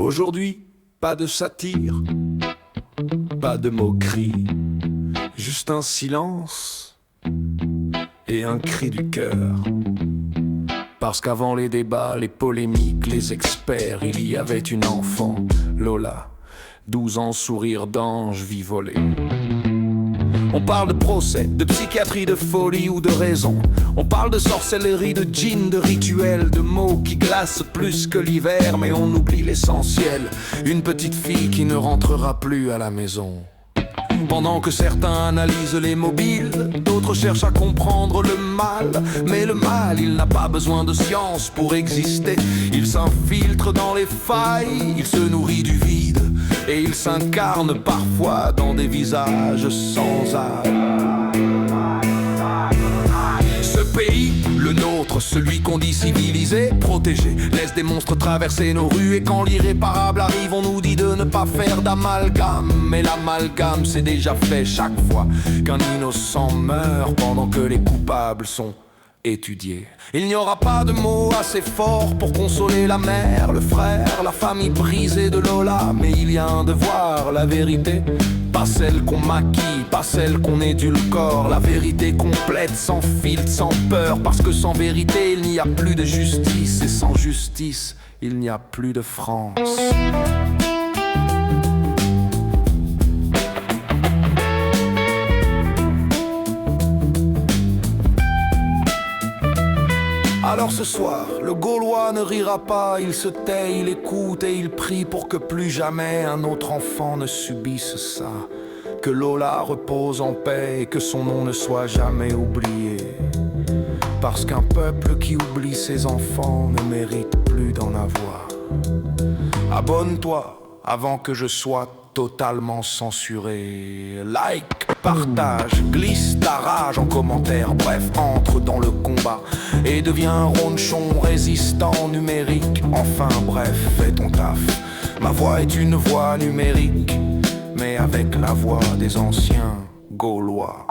Aujourd'hui, pas de satire, pas de moquerie, juste un silence et un cri du cœur. Parce qu'avant les débats, les polémiques, les experts, il y avait une enfant, Lola, 12 ans, sourire d'ange, vie volée. On parle de procès, de psychiatrie, de folie ou de raison. On parle de sorcellerie, de djinn, de rituels, de mots qui glacent plus que l'hiver. Mais on oublie l'essentiel, une petite fille qui ne rentrera plus à la maison. Pendant que certains analysent les mobiles, d'autres cherchent à comprendre le mal. Mais le mal, il n'a pas besoin de science pour exister. Il s'infiltre dans les failles, il se nourrit du vide. Et il s'incarne parfois dans des visages sans âme. Ce pays, le nôtre, celui qu'on dit civilisé, protégé, laisse des monstres traverser nos rues. Et quand l'irréparable arrive, on nous dit de ne pas faire d'amalgame. Mais l'amalgame, c'est déjà fait chaque fois qu'un innocent meurt pendant que les coupables sont étudiés. Il n'y aura pas de mots assez forts pour consoler la mère, le frère, la famille brisée de Lola. Mais il y a un devoir, la vérité, pas celle qu'on maquille, pas celle qu'on édulcore. La vérité complète, sans filtre, sans peur. Parce que sans vérité, il n'y a plus de justice. Et sans justice, il n'y a plus de France. Alors ce soir, le Gaulois ne rira pas, il se tait, il écoute et il prie pour que plus jamais un autre enfant ne subisse ça. Que Lola repose en paix et que son nom ne soit jamais oublié. Parce qu'un peuple qui oublie ses enfants ne mérite plus d'en avoir. Abonne-toi avant que je sois totalement censuré. Like, partage, glisse ta rage en commentaire. Bref, entre dans le combat et deviens un ronchon résistant numérique. Enfin bref, fais ton taf. Ma voix est une voix numérique, mais avec la voix des anciens Gaulois.